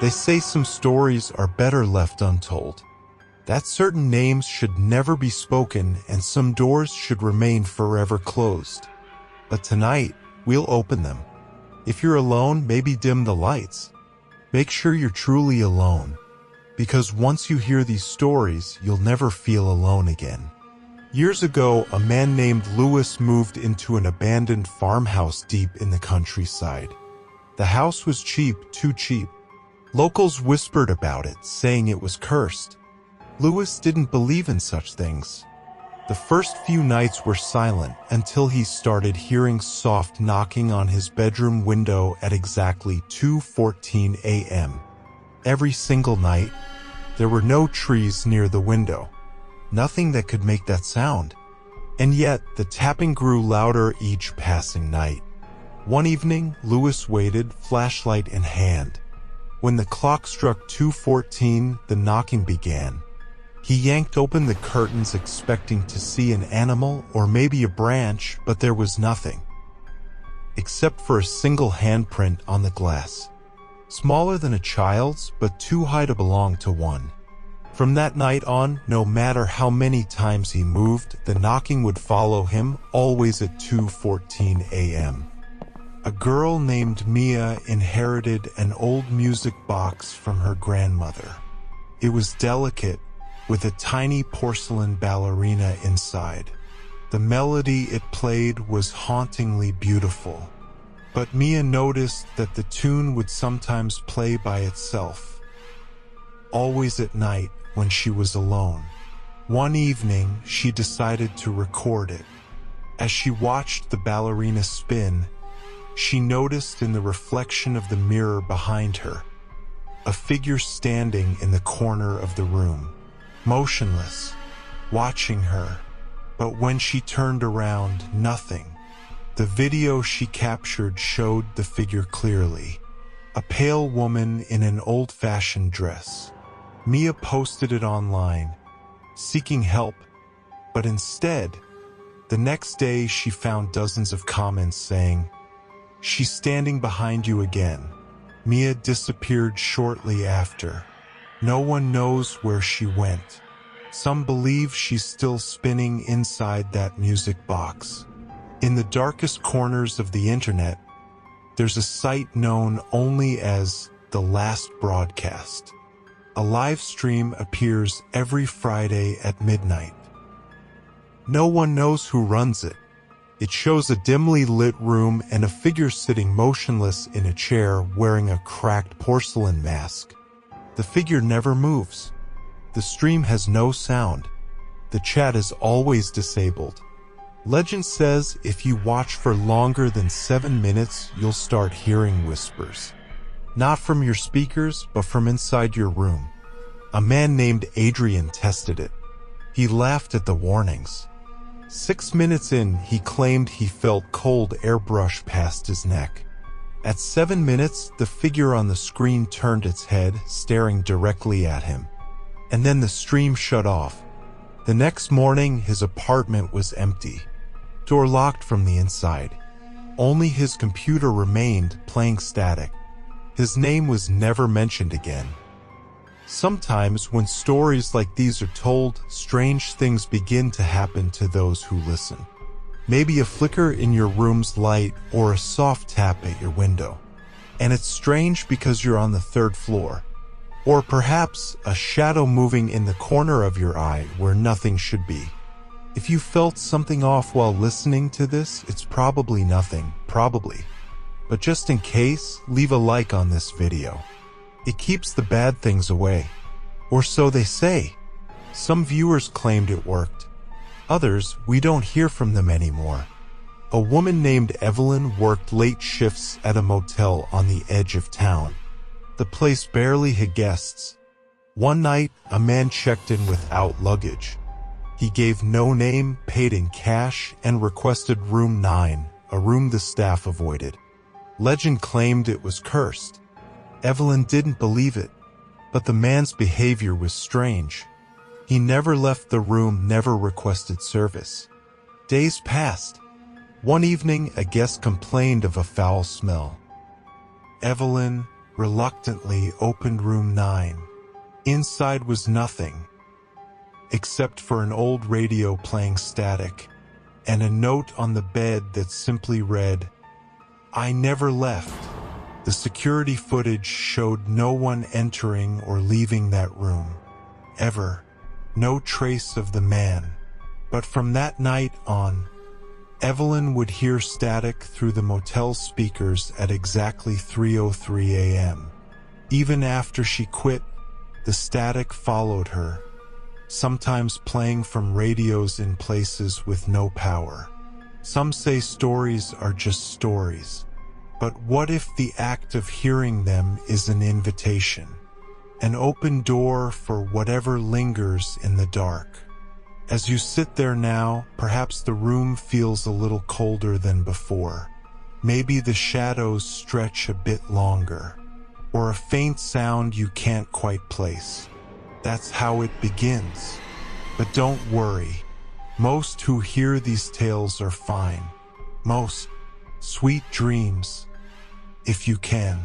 They say some stories are better left untold, that certain names should never be spoken and some doors should remain forever closed. But tonight, we'll open them. If you're alone, maybe dim the lights. Make sure you're truly alone, because once you hear these stories, you'll never feel alone again. Years ago, a man named Lewis moved into an abandoned farmhouse deep in the countryside. The house was cheap, too cheap. Locals whispered about it, saying it was cursed. Lewis didn't believe in such things. The first few nights were silent until he started hearing soft knocking on his bedroom window at exactly 2:14 a.m. Every single night, there were no trees near the window. Nothing that could make that sound. And yet, the tapping grew louder each passing night. One evening, Lewis waited, flashlight in hand. When the clock struck 2:14, the knocking began. He yanked open the curtains expecting to see an animal or maybe a branch, but there was nothing. Except for a single handprint on the glass. Smaller than a child's, but too high to belong to one. From that night on, no matter how many times he moved, the knocking would follow him, always at 2:14 a.m. A girl named Mia inherited an old music box from her grandmother. It was delicate, with a tiny porcelain ballerina inside. The melody it played was hauntingly beautiful. But Mia noticed that the tune would sometimes play by itself. Always at night, when she was alone. One evening, she decided to record it. As she watched the ballerina spin, she noticed in the reflection of the mirror behind her, a figure standing in the corner of the room. Motionless, watching her, but when she turned around, nothing. The video she captured showed the figure clearly, a pale woman in an old-fashioned dress. Mia posted it online, seeking help, but instead, the next day she found dozens of comments saying, "She's standing behind you again." Mia disappeared shortly after. No one knows where she went. Some believe she's still spinning inside that music box. In the darkest corners of the internet, there's a site known only as The Last Broadcast. A live stream appears every Friday at midnight. No one knows who runs it. It shows a dimly lit room and a figure sitting motionless in a chair wearing a cracked porcelain mask. The figure never moves. The stream has no sound. The chat is always disabled. Legend says if you watch for longer than 7 minutes, you'll start hearing whispers. Not from your speakers, but from inside your room. A man named Adrian tested it. He laughed at the warnings. 6 minutes in, he claimed he felt cold air brush past his neck. At 7 minutes, the figure on the screen turned its head, staring directly at him. And then the stream shut off. The next morning, his apartment was empty. Door locked from the inside. Only his computer remained, playing static. His name was never mentioned again. Sometimes, when stories like these are told, strange things begin to happen to those who listen. Maybe a flicker in your room's light or a soft tap at your window. And it's strange because you're on the 3rd floor. Or perhaps a shadow moving in the corner of your eye where nothing should be. If you felt something off while listening to this, it's probably nothing, probably. But just in case, leave a like on this video. It keeps the bad things away. Or so they say. Some viewers claimed it worked. Others, we don't hear from them anymore. A woman named Evelyn worked late shifts at a motel on the edge of town. The place barely had guests. One night, a man checked in without luggage. He gave no name, paid in cash, and requested room 9, a room the staff avoided. Legend claimed it was cursed. Evelyn didn't believe it, but the man's behavior was strange. He never left the room, never requested service. Days passed. One evening, a guest complained of a foul smell. Evelyn, reluctantly opened room 9. Inside was nothing, except for an old radio playing static, and a note on the bed that simply read, "I never left." The security footage showed no one entering or leaving that room, ever. No trace of the man. But from that night on, Evelyn would hear static through the motel speakers at exactly 3:03 a.m. Even after she quit, the static followed her, sometimes playing from radios in places with no power. Some say stories are just stories, but what if the act of hearing them is an invitation? An open door for whatever lingers in the dark. As you sit there now, perhaps the room feels a little colder than before. Maybe the shadows stretch a bit longer, or a faint sound you can't quite place. That's how it begins. But don't worry. Most who hear these tales are fine. Most sweet dreams, if you can.